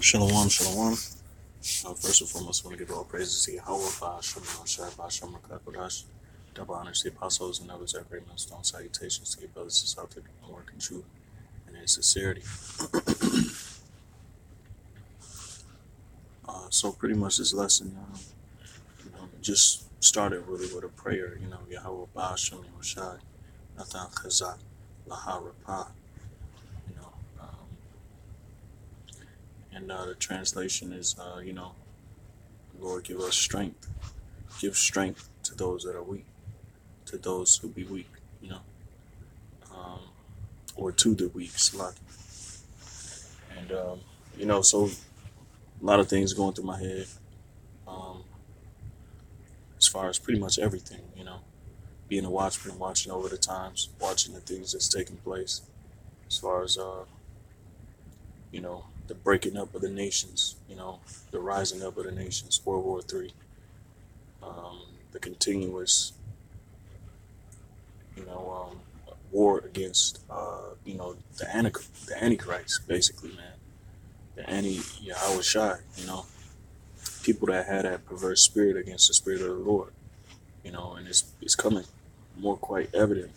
Shalom, shalom. First and foremost, I want to give all praises to Yahweh, Ba'ashem, Moshe, Ba'ashem, Rakakodash, double honors to the apostles and others that great milestone salutations to your brothers and sisters out there doing work in truth and in sincerity. So pretty much this lesson, just started really with a prayer, Yahweh, Ba'ashem, Moshe, Nathan Chazak, Laha Rapah, you know, um, and the translation is, Lord, give us strength. Give strength to those that are weak, to those who be weak, um, or to the weak, Salaki. And, so a lot of things going through my head um, as far as pretty much everything, being a watchman, watching over the times, watching the things that's taking place as far as, the breaking up of the nations, the rising up of the nations, World War III, the continuous, war against, the Antichrist, basically, man. The Yahweh Shai, people that had that perverse spirit against the spirit of the Lord, and it's coming more quite evident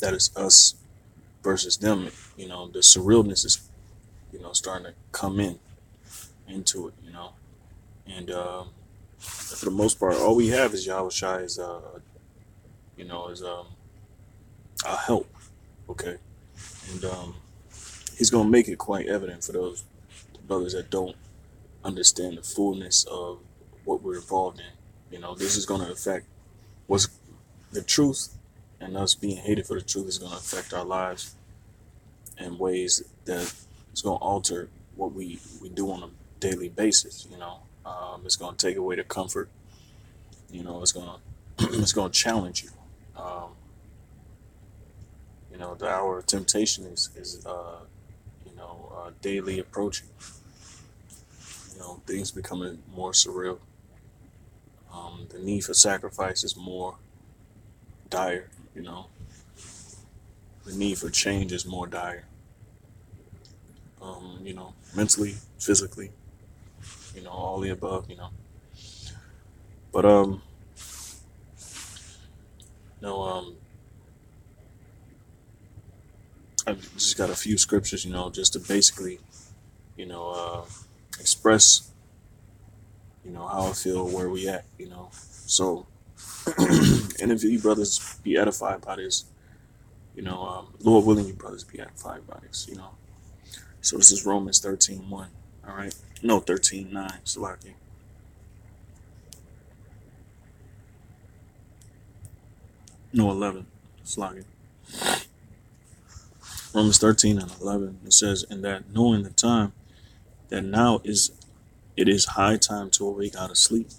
that it's us versus them. The surrealness is, starting to come into it, and for the most part, all we have is Yahweh Shai is, is our help, okay, and he's gonna make it quite evident for those brothers that don't understand the fullness of what we're involved in. This is gonna affect what's the truth, and us being hated for the truth is going to affect our lives in ways that it's going to alter what we do on a daily basis. It's going to take away the comfort. It's going to it's going to challenge you. Um, the hour of temptation is daily approaching. Things becoming more surreal. The need for sacrifice is more dire. The need for change is more dire. Mentally, physically, all the above, But you know, um, I've just got a few scriptures, just to basically, you know, uh, express, how I feel, where we at, So, and if you brothers be edified by this, Lord willing, you brothers be edified by this, So this is Romans 13:1. All right, no 13:9. Salaki. No 11. Salaki. Romans 13:11. It says, "In that knowing the time, that now it is high time to awake out of sleep.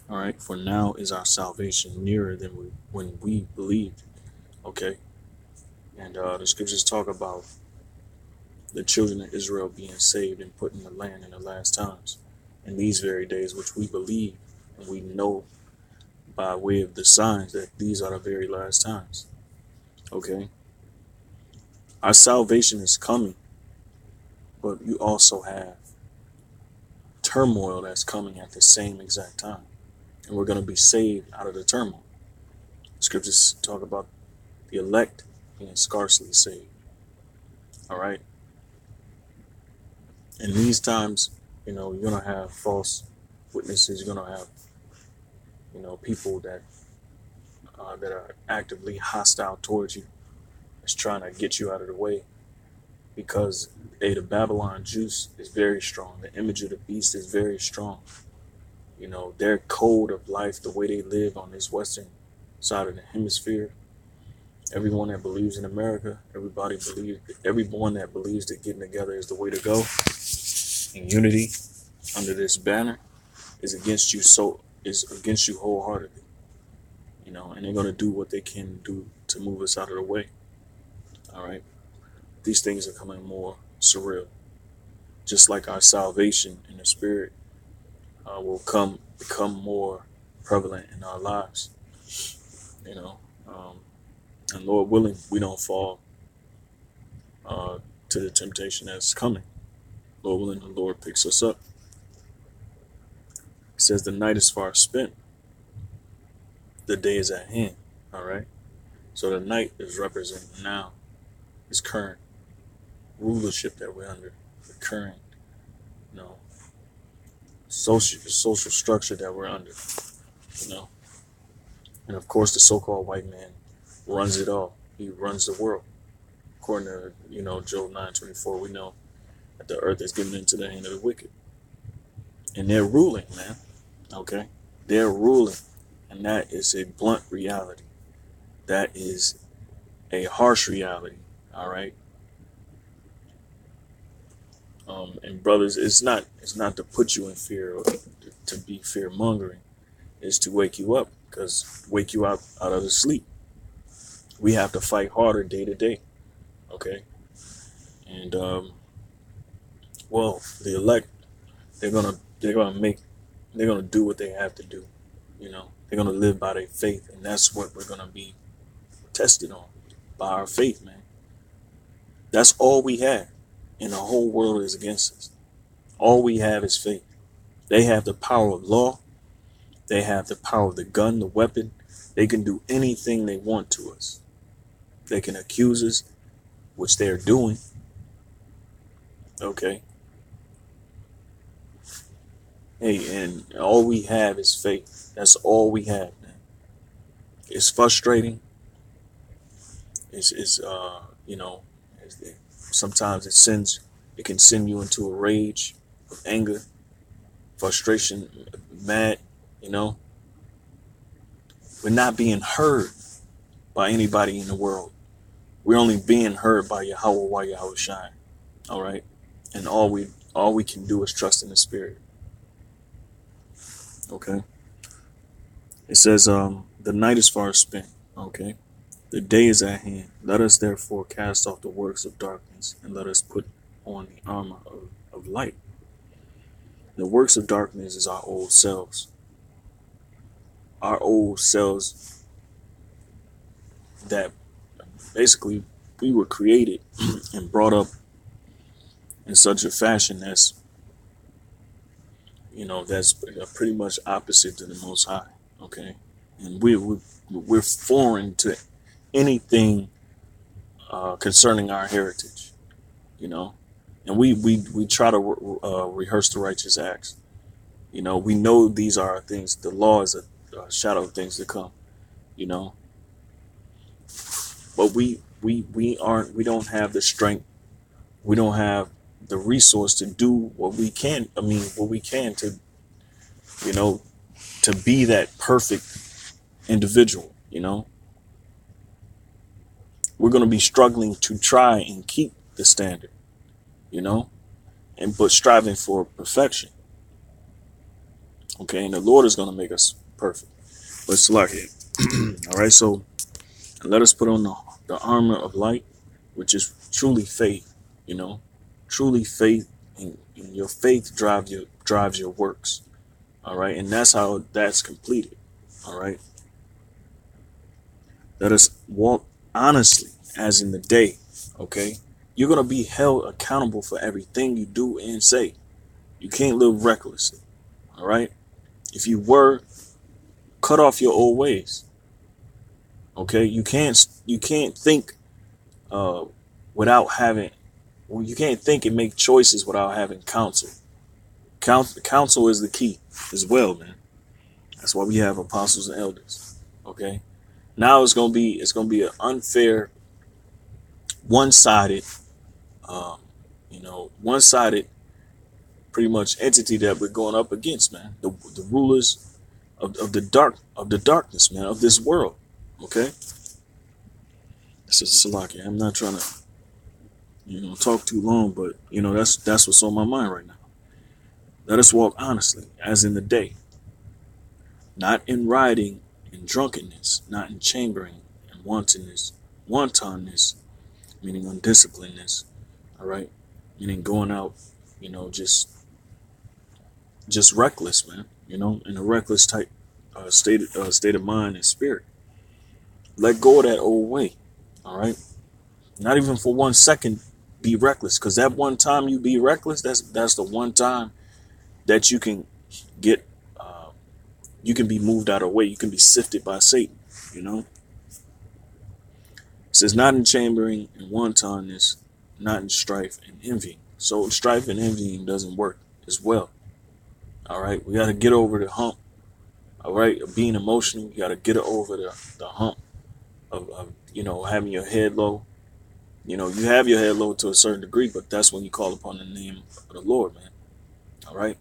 All right, for now is our salvation nearer than when we believed." Okay, and the scriptures talk about the children of Israel being saved and put in the land in the last times, in these very days, which we believe and we know by way of the signs that these are the very last times. Okay, our salvation is coming, but you also have turmoil that's coming at the same exact time, and we're going to be saved out of the turmoil. Scriptures talk about the elect being scarcely saved. All right. In these times, you're going to have false witnesses. You're going to have, people that are actively hostile towards you. It's trying to get you out of the way because, the Babylon juice is very strong. The image of the beast is very strong. Their code of life, the way they live on this western side of the hemisphere, everyone that believes in America, everyone that believes that getting together is the way to go, in unity under this banner, is against you wholeheartedly. And they're gonna do what they can do to move us out of the way. All right. These things are coming more surreal. Just like our salvation in the spirit will become more prevalent in our lives. You know, um, and Lord willing, we don't fall uh, to the temptation that's coming. Lord willing, the Lord picks us up. He says the night is far spent, the day is at hand. All right. So the night is representing now, his current rulership that we're under, the current, you know, social structure that we're under, you know. And of course, the so-called white man runs it all. He runs the world. According to, Job 9:24, we know that the earth is given into the hand of the wicked. And they're ruling, man. Okay? They're ruling. And that is a blunt reality. That is a harsh reality. All right? And brothers, it's not to put you in fear or to be fear mongering. It's to wake you up, because wake you out of the sleep. We have to fight harder day to day. Okay? And the elect, they're gonna do what they have to do. They're gonna live by their faith, and that's what we're gonna be tested on, by our faith, man. That's all we have, and the whole world is against us. All we have is faith. They have the power of law. They have the power of the gun, the weapon. They can do anything they want to us. They can accuse us, which they're doing. Okay. Hey, and all we have is faith. That's all we have, man. It's frustrating. Sometimes it can send you into a rage of anger, frustration, mad, We're not being heard by anybody in the world. We're only being heard by Yahweh while Yahweh shine. All right. And all we can do is trust in the Spirit. Okay. It says, the night is far spent. Okay. The day is at hand. Let us therefore cast off the works of darkness, and let us put on the armor of light. The works of darkness is our old selves. Our old selves that basically we were created and brought up in such a fashion that's pretty much opposite to the Most High. Okay. And we're foreign to anything concerning our heritage, and we try to rehearse the righteous acts. We know these are things. The law is a shadow of things to come, but we don't have the strength. We don't have the resource to do what we can. What we can to be that perfect individual. We're going to be struggling to try and keep the standard, but striving for perfection. Okay, and the Lord is going to make us perfect. But it's like it. All right, so let us put on the armor of light, which is truly faith. Truly faith, and your faith drives your works. All right, and that's how that's completed. All right. Let us walk honestly as in the day. Okay. You're going to be held accountable for everything you do and say. You can't live recklessly. All right. If you were, cut off your old ways. Okay. You can't think without having, you can't think and make choices without having counsel. Counsel is the key as well, man. That's why we have apostles and elders. Okay. Now it's gonna be an unfair, one-sided, one-sided, pretty much entity that we're going up against, man. The rulers of the darkness, man, of this world. Okay. This is Salaki. I'm not trying to, talk too long, but that's what's on my mind right now. Let us walk honestly, as in the day, not in rioting and drunkenness, not in chambering and wantonness, meaning undisciplinedness. All right, meaning going out, just reckless, man. In a reckless type state of mind and spirit. Let go of that old way. All right, not even for 1 second be reckless, because that one time you be reckless, that's the one time that you can get you can be moved out of the way. You can be sifted by Satan. You know, it says not in chambering and wantonness, not in strife and envying. So strife and envying doesn't work as well. All right, we got to get over the hump. All right, of being emotional, you got to get over the hump of having your head low. You have your head low to a certain degree, but that's when you call upon the name of the Lord, man. All right,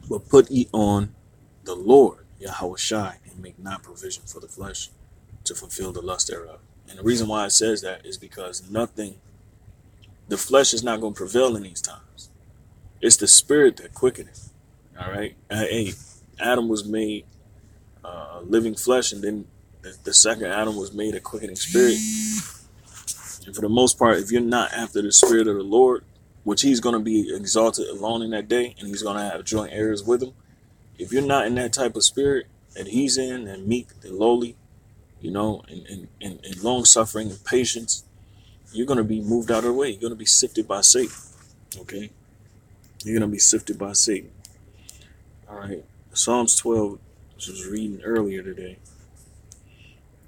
but put ye on the Lord, Yahweh Shai, and make not provision for the flesh to fulfill the lust thereof. And the reason why it says that is because the flesh is not going to prevail in these times. It's the spirit that quickeneth. All right. Hey, Adam was made living flesh, and then the second Adam was made a quickening spirit. And for the most part, if you're not after the spirit of the Lord, which he's going to be exalted alone in that day, and he's going to have joint heirs with him. If you're not in that type of spirit that he's in, and meek and lowly, and long suffering and patience, you're going to be moved out of the way. You're going to be sifted by Satan. Okay. You're going to be sifted by Satan. All right. Psalms 12, which I was reading earlier today.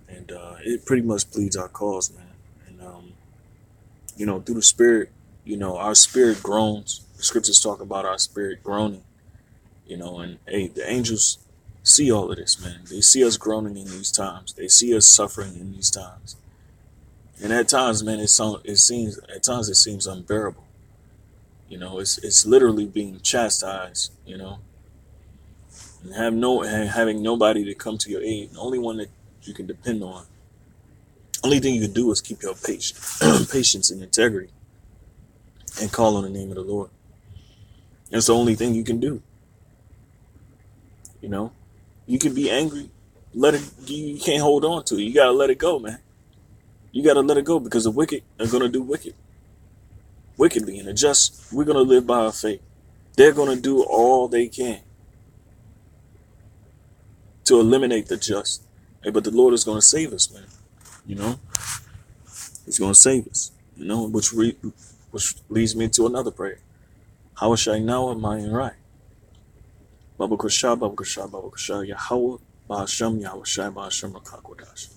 And it pretty much pleads our cause, man. And, through the spirit, our spirit groans. The scriptures talk about our spirit groaning, and hey, the angels see all of this, man. They see us groaning in these times. They see us suffering in these times. And at times, man, it seems unbearable. It's literally being chastised, and having nobody to come to your aid. The only one that you can depend on. Only thing you can do is keep your patience and integrity, and call on the name of the Lord. That's the only thing you can do. You can be angry, let it. You can't hold on to it. You gotta let it go, man. You gotta let it go, because the wicked are gonna do wickedly, and the just, we're gonna live by our faith. They're gonna do all they can to eliminate the just. Hey, but the Lord is gonna save us, man. He's gonna save us. Which leads me to another prayer. How shall I now am I right? Baba Kusha, Baba Kusha, Baba Kusha, Yahweh, Bahasham, Yahweh Shai, Bahasham, Rakakwadash.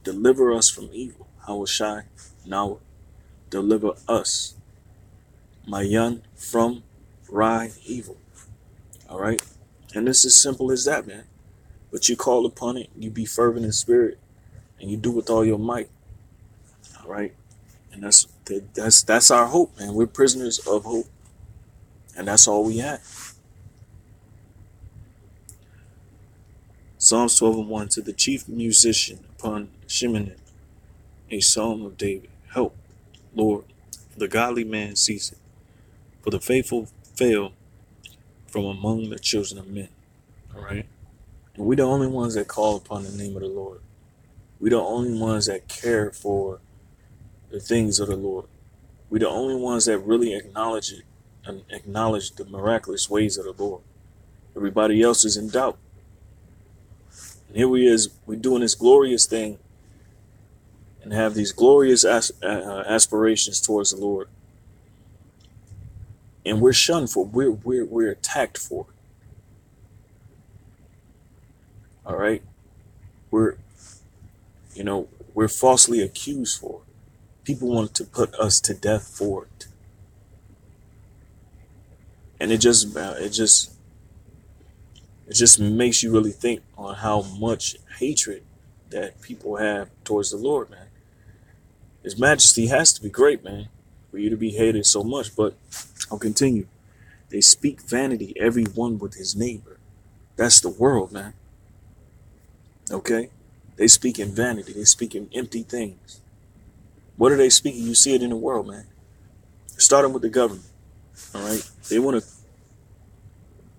Deliver us from evil. How Shai, now deliver us, Mayan, from evil. All right? And it's as simple as that, man. But you call upon it, you be fervent in spirit, and you do with all your might. All right? And that's our hope, man. We're prisoners of hope. And that's all we have. Psalms 12:1, to the chief musician upon Shemaiah, a psalm of David. Help, Lord, for the godly man ceaseth, for the faithful fail from among the children of men. All right? And we're the only ones that call upon the name of the Lord. We're the only ones that care for the things of the Lord. We're the only ones that really acknowledge it and acknowledge the miraculous ways of the Lord. Everybody else is in doubt. And here we're doing this glorious thing and have these glorious aspirations towards the Lord. And we're shunned for it. We're attacked for it. All right? We're falsely accused for it. People want to put us to death for it. And it just makes you really think on how much hatred that people have towards the Lord, man. His majesty has to be great, man, for you to be hated so much. But I'll continue. They speak vanity, every one with his neighbor. That's the world, man. Okay? They speak in vanity. They speak in empty things. What are they speaking? You see it in the world, man. Starting with the government. All right? They want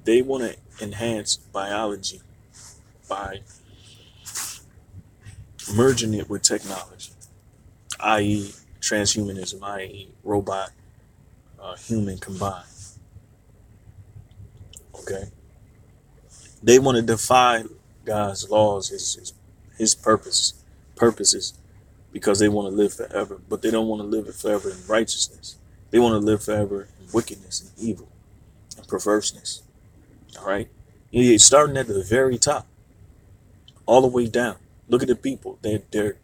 to enhance biology by merging it with technology, i.e. transhumanism, i.e. robot, human combined. Okay? They want to defy God's laws, his purposes, because they want to live forever, but they don't want to live it forever in righteousness. They want to live forever in wickedness and evil and perverseness. All right. You're starting at the very top, all the way down. Look at the people. They're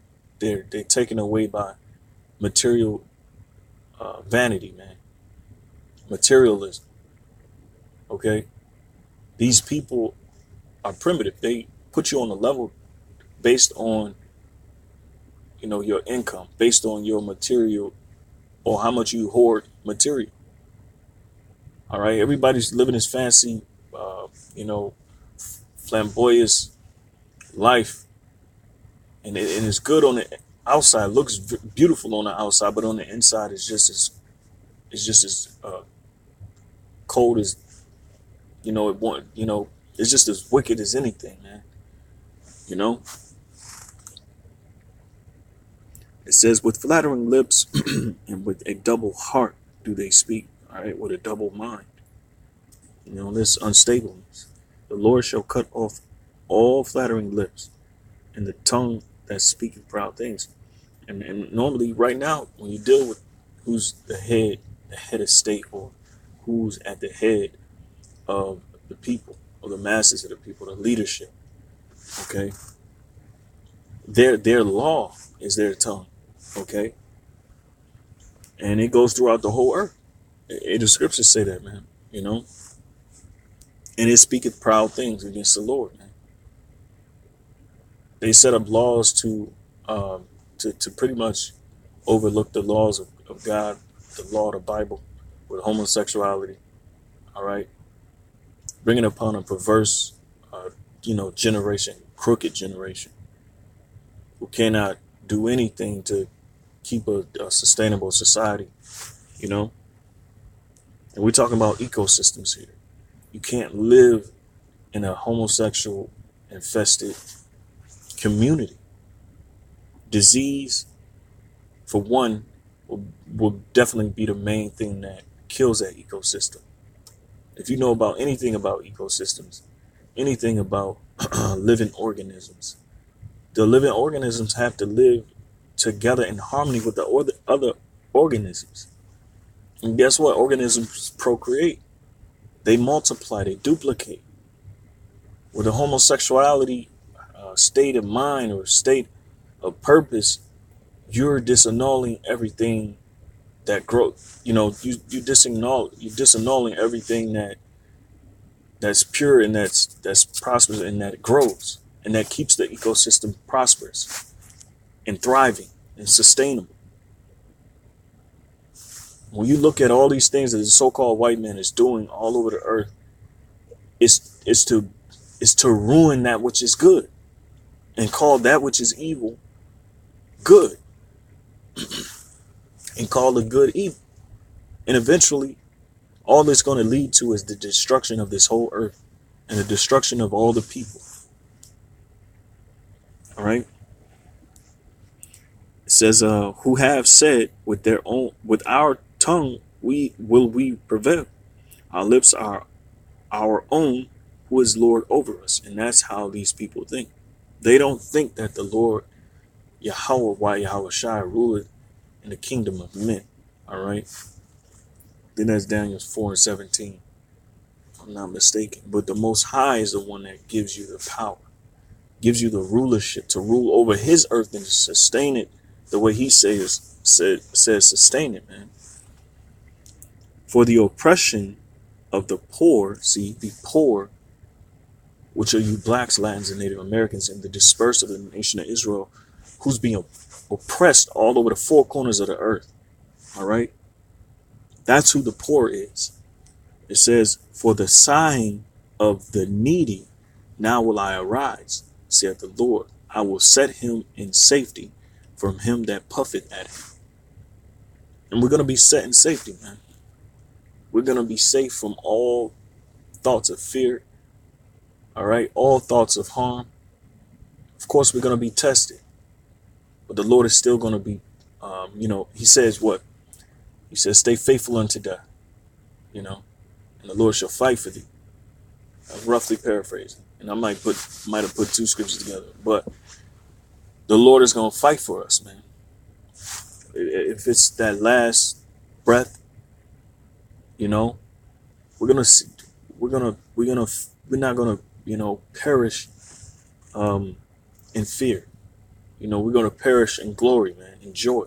taken away by material vanity, man. Materialism. Okay. These people are primitive. They put you on a level based on, your income, based on your material or how much you hoard material. All right. Everybody's living this fancy, you know, flamboyant life, and it's good on the outside, looks beautiful on the outside, but on the inside, it's just as cold as it's just as wicked as anything, man. You know, it says, with flattering lips and with a double heart do they speak. All right, with a double mind. This unstableness. The Lord shall cut off all flattering lips and the tongue that speaketh proud things. And normally, right now, when you deal with who's the head of state, or who's at the head of the people, or the masses of the people, the leadership, okay, their law is their tongue, okay, and it goes throughout the whole earth. The scriptures say that, man, and it speaketh proud things against the Lord, man. They set up laws to pretty much overlook the laws of God, the law of the Bible, with homosexuality. All right, bringing upon a perverse, generation, crooked generation, who cannot do anything to keep a sustainable society. And we're talking about ecosystems here. You can't live in a homosexual infested community. Disease, for one, will definitely be the main thing that kills that ecosystem. If you know about anything about ecosystems, anything about living organisms, the living organisms have to live together in harmony with the other organisms. And guess what? Organisms procreate. They multiply, they duplicate. With a homosexuality state of mind or state of purpose, you're disannulling everything that grows. You disannulling everything that's pure and that's prosperous and that grows and that keeps the ecosystem prosperous and thriving and sustainable. When you look at all these things that the so-called white man is doing all over the earth, it's to ruin that which is good and call that which is evil good and call the good evil. And eventually, all it's going to lead to is the destruction of this whole earth and the destruction of all the people. All right. It says, who have said with our tongue, we prevail. Our lips are our own, who is Lord over us. And that's how these people think. They don't think that the Lord, Yahweh Shai, ruleth in the kingdom of men. All right. Then that's Daniel 4:17. If I'm not mistaken. But the Most High is the one that gives you the power, gives you the rulership to rule over his earth and to sustain it the way he says sustain it, man. For the oppression of the poor, see, the poor, which are you blacks, Latins, and Native Americans, and the dispersed of the nation of Israel, who's being oppressed all over the four corners of the earth. All right. That's who the poor is. It says, for the sign of the needy, now will I arise, saith the Lord. I will set him in safety from him that puffeth at him. And we're going to be set in safety, man. We're going to be safe from all thoughts of fear. All right. All thoughts of harm. Of course, we're going to be tested. But the Lord is still going to be, he says what? He says, stay faithful unto death, and the Lord shall fight for thee. I'm roughly paraphrasing. And I might have put two scriptures together. But the Lord is going to fight for us, man. if it's that last breath, you know, we're gonna see, we're not gonna, perish um, in fear. We're gonna perish in glory, man, in joy.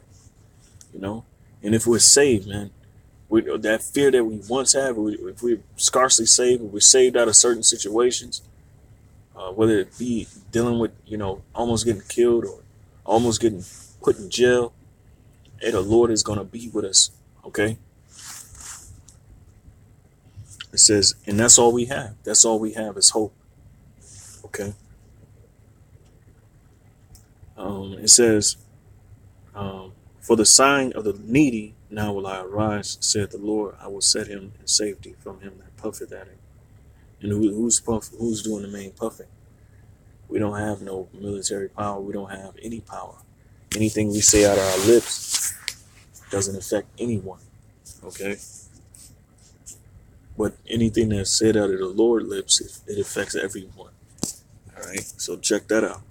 You know, and if we're saved, man, that fear that we once had, if we're scarcely saved, if we're saved out of certain situations, whether it be dealing with, almost getting killed or almost getting put in jail, hey, the Lord is gonna be with us. Okay, it says, and that's all we have. That's all we have is hope. Okay, it says, for the sign of the needy now will I arise, said the Lord. I will set him in safety from him that puffeth at him. And who's doing the main puffing? We don't have no military power. We don't have any power. Anything we say out of our lips doesn't affect anyone. Okay? But anything that's said out of the Lord's lips, it affects everyone. All right? So check that out.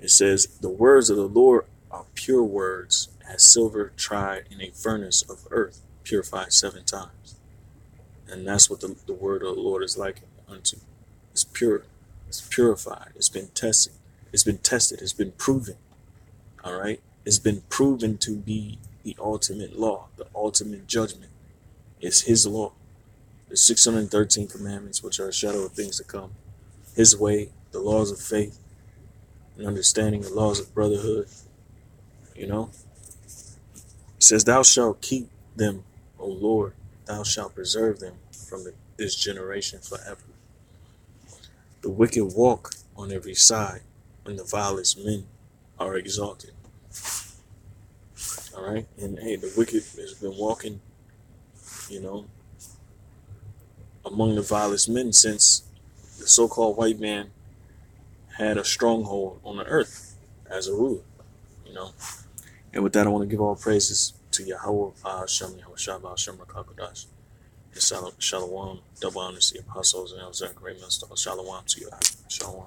It says, the words of the Lord are pure words, as silver tried in a furnace of earth, purified 7 times. And that's what the word of the Lord is likened unto. It's pure. It's purified. It's been tested. It's been tested. It's been proven. All right? It's been proven to be the ultimate law, the ultimate judgment. It's his law. The 613 commandments, which are a shadow of things to come. His way, the laws of faith, and understanding the laws of brotherhood. It says, thou shalt keep them, O Lord. Thou shalt preserve them from this generation forever. The wicked walk on every side, and the vilest men are exalted. All right? And hey, the wicked has been walking, you know, among the vilest men since the so-called white man had a stronghold on the earth as a ruler, you know. And with that, I want to give all praises to Yahweh, Hashem, Yahweh Shabbat, Hashem, Rakakodash, and Shalom, double honors to the apostles and Elzach, great master, Shalom to you, Shalom.